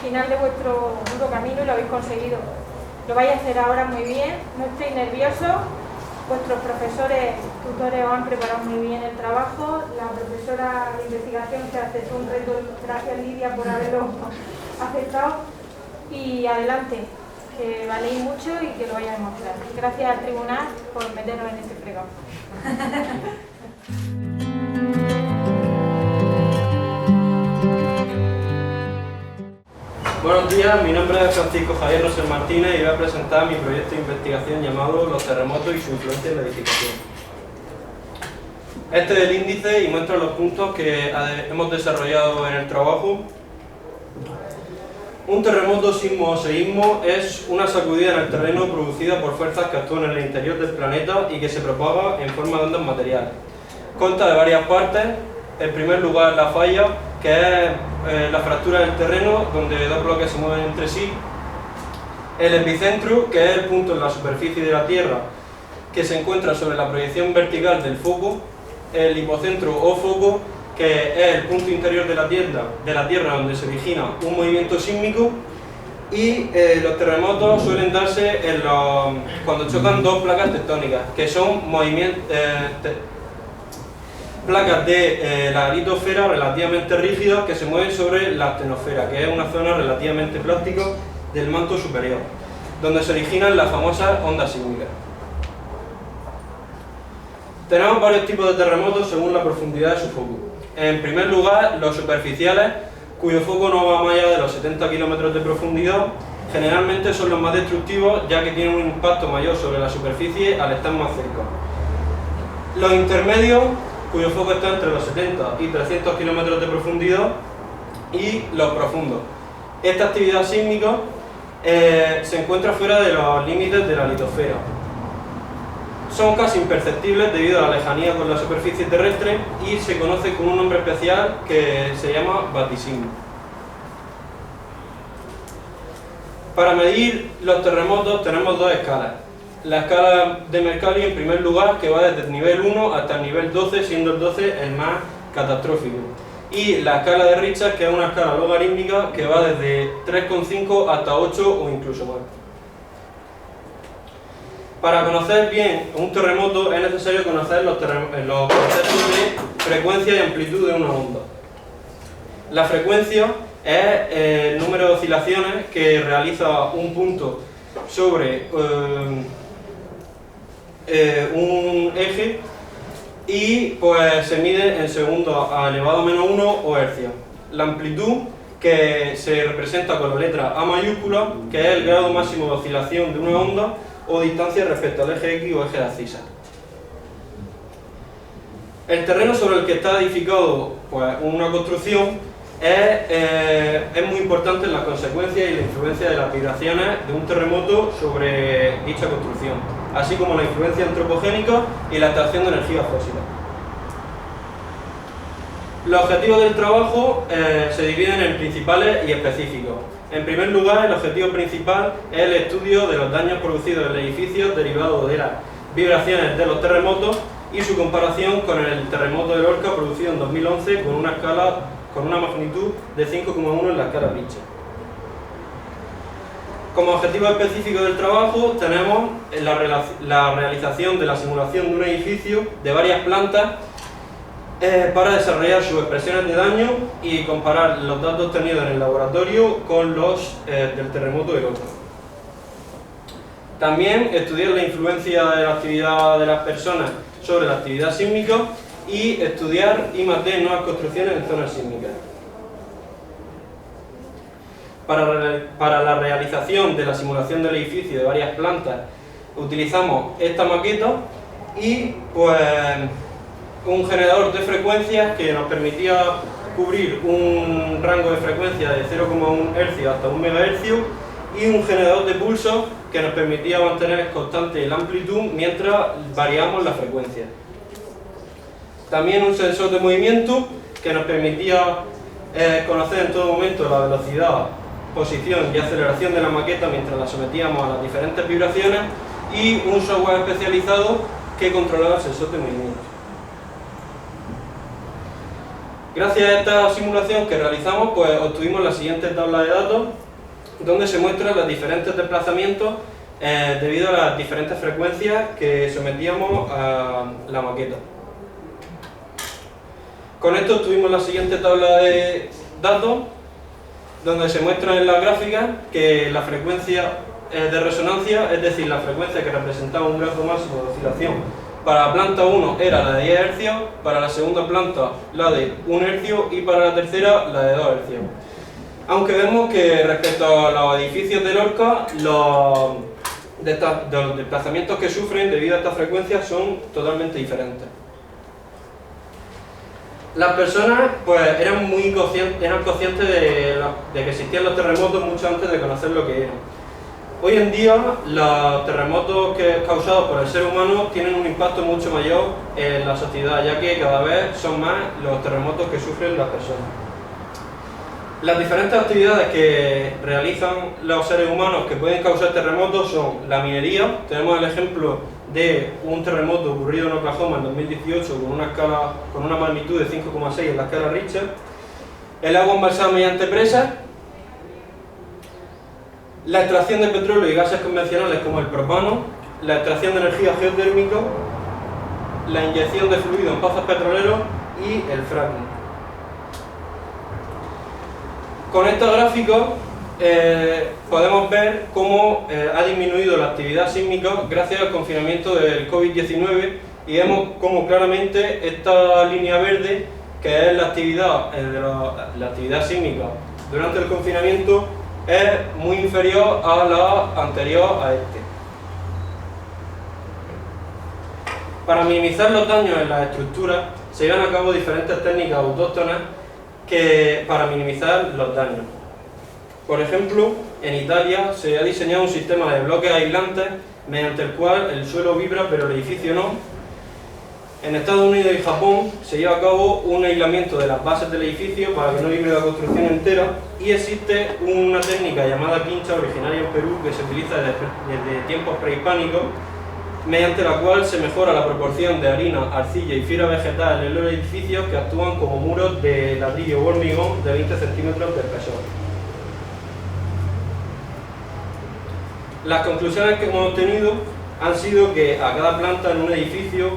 final de vuestro duro camino y lo habéis conseguido. Lo vais a hacer ahora muy bien, no estéis nerviosos. Vuestros profesores, tutores os han preparado muy bien el trabajo. La profesora de investigación que aceptó un reto, gracias Lidia por haberlo aceptado. Y adelante, que valéis mucho y que lo vayáis a demostrar. Gracias al tribunal por meternos en este fregado. Buenos días, mi nombre es Francisco Javier Rosel Martínez y voy a presentar mi proyecto de investigación llamado Los terremotos y su influencia en la edificación. Este es el índice y muestra los puntos que hemos desarrollado en el trabajo. Un terremoto, sismo o seísmo es una sacudida en el terreno producida por fuerzas que actúan en el interior del planeta y que se propaga en forma de ondas materiales. Consta de varias partes. En primer lugar, la falla, que es la fractura del terreno, donde dos bloques se mueven entre sí. El epicentro, que es el punto en la superficie de la Tierra que se encuentra sobre la proyección vertical del foco. El hipocentro o foco, que es el punto interior de la Tierra donde se origina un movimiento sísmico. Y los terremotos suelen darse cuando chocan dos placas tectónicas, que son placas de la litosfera relativamente rígidas que se mueven sobre la actinosfera, que es una zona relativamente plástica del manto superior, donde se originan las famosas ondas sísmicas. Tenemos varios tipos de terremotos según la profundidad de su foco. En primer lugar, los superficiales, cuyo foco no va más allá de los 70 kilómetros de profundidad, generalmente son los más destructivos, ya que tienen un impacto mayor sobre la superficie al estar más cerca. Los intermedios, cuyo foco está entre los 70 y 300 kilómetros de profundidad, y los profundos. Esta actividad sísmica se encuentra fuera de los límites de la litosfera. Son casi imperceptibles debido a la lejanía con la superficie terrestre y se conoce con un nombre especial que se llama batisismo. Para medir los terremotos tenemos dos escalas. La escala de Mercalli, en primer lugar, que va desde el nivel 1 hasta el nivel 12, siendo el 12 el más catastrófico. Y la escala de Richter, que es una escala logarítmica que va desde 3,5 hasta 8 o incluso más. Para conocer bien un terremoto es necesario conocer los conceptos de frecuencia y amplitud de una onda. La frecuencia es el número de oscilaciones que realiza un punto sobre un eje y pues se mide en segundos a elevado a menos 1 o hercios. La amplitud, que se representa con la letra A mayúscula, que es el grado máximo de oscilación de una onda o distancia respecto al eje X o eje de abscisa. El terreno sobre el que está edificado pues, una construcción es muy importante en las consecuencias y la influencia de las vibraciones de un terremoto sobre dicha construcción, así como la influencia antropogénica y la extracción de energías fósiles. Los objetivos del trabajo se dividen en principales y específicos. En primer lugar, el objetivo principal es el estudio de los daños producidos en el edificio derivados de las vibraciones de los terremotos y su comparación con el terremoto de Lorca producido en 2011 con una magnitud de 5,1 en la escala Richter. Como objetivo específico del trabajo tenemos la realización de la simulación de un edificio de varias plantas para desarrollar sus expresiones de daño y comparar los datos obtenidos en el laboratorio con los del terremoto de Lorca. También estudiar la influencia de la actividad de las personas sobre la actividad sísmica y estudiar I+D nuevas construcciones en zonas sísmicas. Para la realización de la simulación del edificio de varias plantas utilizamos esta maqueta y pues un generador de frecuencias que nos permitía cubrir un rango de frecuencia de 0,1 Hz hasta 1 MHz y un generador de pulsos que nos permitía mantener constante la amplitud mientras variamos la frecuencia. También un sensor de movimiento que nos permitía conocer en todo momento la velocidad, posición y aceleración de la maqueta mientras la sometíamos a las diferentes vibraciones, y un software especializado que controlaba el sensor de movimiento. Gracias a esta simulación que realizamos, pues obtuvimos la siguiente tabla de datos, donde se muestran los diferentes desplazamientos debido a las diferentes frecuencias que sometíamos a la maqueta. Con esto obtuvimos la siguiente tabla de datos, donde se muestran en las gráficas que la frecuencia de resonancia, es decir, la frecuencia que representaba un grado máximo de oscilación, para la planta 1 era la de 10 Hz, para la segunda planta la de 1 Hz y para la tercera la de 2 Hz. Aunque vemos que respecto a los edificios de Lorca, los desplazamientos que sufren debido a esta frecuencia son totalmente diferentes. Las personas pues eran conscientes de que existían los terremotos mucho antes de conocer lo que eran. Hoy en día los terremotos causados por el ser humano tienen un impacto mucho mayor en la sociedad, ya que cada vez son más los terremotos que sufren las personas. Las diferentes actividades que realizan los seres humanos que pueden causar terremotos son la minería. Tenemos el ejemplo de un terremoto ocurrido en Oklahoma en 2018 con una magnitud de 5,6 en la escala Richter. El agua embalsada mediante presas. La extracción de petróleo y gases convencionales como el propano. La extracción de energía geotérmica. La inyección de fluido en pozos petroleros y el fracking. Con estos gráficos podemos ver cómo ha disminuido la actividad sísmica gracias al confinamiento del COVID-19 y vemos cómo claramente esta línea verde, que es la actividad sísmica durante el confinamiento, es muy inferior a la anterior a este. Para minimizar los daños en las estructuras se llevan a cabo diferentes técnicas autóctonas para minimizar los daños. Por ejemplo, en Italia se ha diseñado un sistema de bloques aislantes mediante el cual el suelo vibra pero el edificio no. En Estados Unidos y Japón se lleva a cabo un aislamiento de las bases del edificio para que no vibre la construcción entera, y existe una técnica llamada quincha, originaria en Perú, que se utiliza desde tiempos prehispánicos, mediante la cual se mejora la proporción de harina, arcilla y fibra vegetal en los edificios, que actúan como muros de ladrillo o hormigón de 20 centímetros de espesor. Las conclusiones que hemos obtenido han sido que a cada planta en un edificio,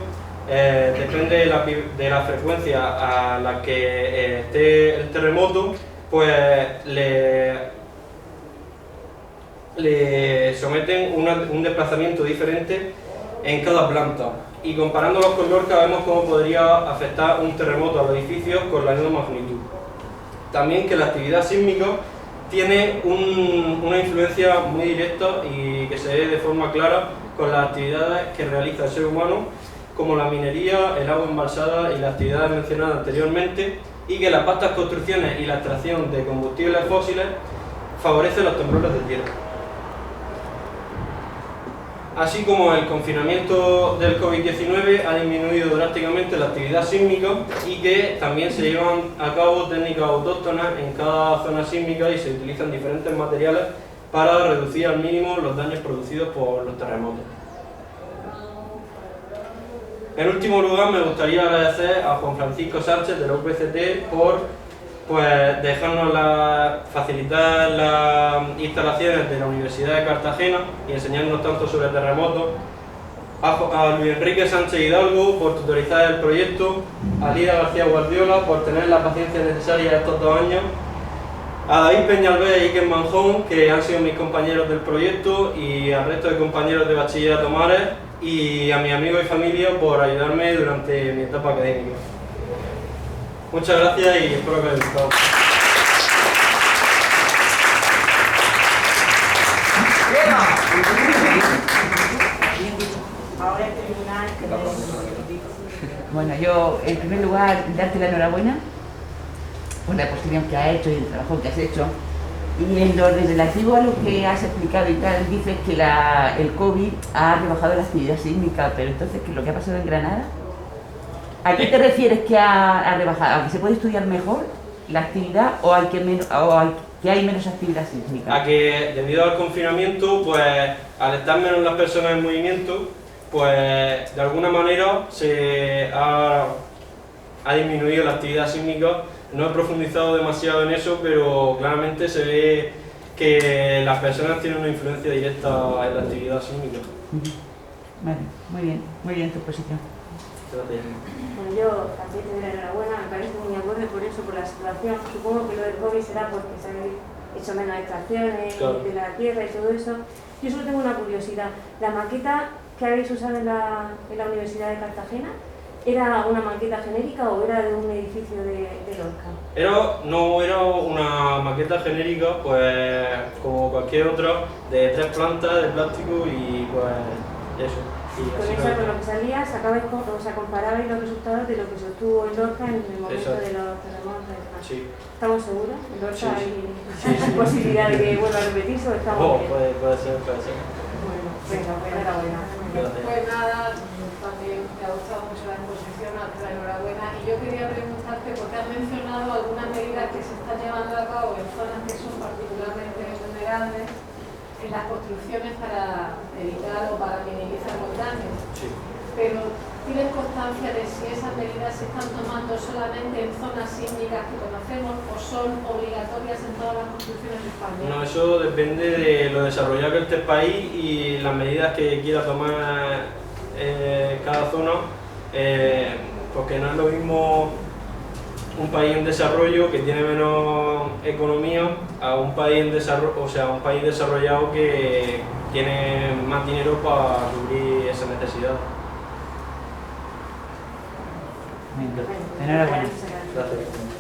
depende de la frecuencia a la que esté el terremoto, pues le someten un desplazamiento diferente en cada planta, y comparándolos con Lorca vemos cómo podría afectar un terremoto a los edificios con la misma magnitud. También que la actividad sísmica tiene una influencia muy directa y que se ve de forma clara con las actividades que realiza el ser humano, como la minería, el agua embalsada y las actividades mencionadas anteriormente, y que las vastas construcciones y la extracción de combustibles fósiles favorecen los temblores de tierra. Así como el confinamiento del COVID-19 ha disminuido drásticamente la actividad sísmica, y que también se llevan a cabo técnicas autóctonas en cada zona sísmica y se utilizan diferentes materiales para reducir al mínimo los daños producidos por los terremotos. En último lugar, me gustaría agradecer a Juan Francisco Sánchez de la UPCT por facilitar las instalaciones de la Universidad de Cartagena y enseñarnos tanto sobre terremotos, a Luis Enrique Sánchez Hidalgo por tutorizar el proyecto, a Lida García Guardiola por tener la paciencia necesaria estos 2 años, a David Peñalver y Iker Manjón, que han sido mis compañeros del proyecto, y al resto de compañeros de Bachillerato Mares, y a mis amigos y familia por ayudarme durante mi etapa académica. Muchas gracias y espero que les haya gustado. Bueno, yo en primer lugar darte la enhorabuena por la exposición que has hecho y el trabajo que has hecho. Y en lo relativo a lo que has explicado y tal, dices que el COVID ha rebajado la actividad sísmica, pero entonces, ¿qué es lo que ha pasado en Granada? ¿A qué te refieres que ha rebajado? ¿A que se puede estudiar mejor la actividad o a que hay menos actividad sísmica? A que debido al confinamiento, pues al estar menos las personas en movimiento, pues de alguna manera se ha ha disminuido la actividad sísmica. No he profundizado demasiado en eso, pero claramente se ve que las personas tienen una influencia directa en la actividad sísmica. Vale, muy bien tu posición. Gracias. Bueno, yo también te doy la enhorabuena, me parece muy acorde por eso, por la situación. Supongo que lo del COVID será porque se han hecho menos extracciones Claro. de la tierra y todo eso. Yo solo tengo una curiosidad. ¿La maqueta que habéis usado en la Universidad de Cartagena era una maqueta genérica o era de un edificio de Lorca? No era una maqueta genérica, pues como cualquier otra, de 3 plantas de plástico y pues eso. Y Con así eso, lo- con lo que salía, comparabais los resultados de lo que se obtuvo en Lorca en el momento Exacto. de los terremotos y demás. Sí. ¿Estamos seguros? ¿En Lorca Sí, sí. hay posibilidad de que vuelva a repetirse o estamos Oh, bien? puede ser, puede ser. Bueno, venga, pues enhorabuena. Gracias. Pues nada, también me ha gustado mucho la exposición, darte la enhorabuena. Y yo quería preguntarte, porque has mencionado algunas medidas que se están llevando a cabo en zonas que son particularmente vulnerables en las construcciones para evitar o para minimizar los daños. Sí. Pero ¿tienes constancia de si esas medidas se están tomando solamente en zonas sísmicas que conocemos o son obligatorias en todas las construcciones de España? No, eso depende de lo desarrollado que esté el país y las medidas que quiera tomar cada zona, porque no es lo mismo un país en desarrollo que tiene menos economía a un país en desarrollo, o sea, un país desarrollado que tiene más dinero para cubrir esa necesidad. Enhorabuena. Gracias. Gracias.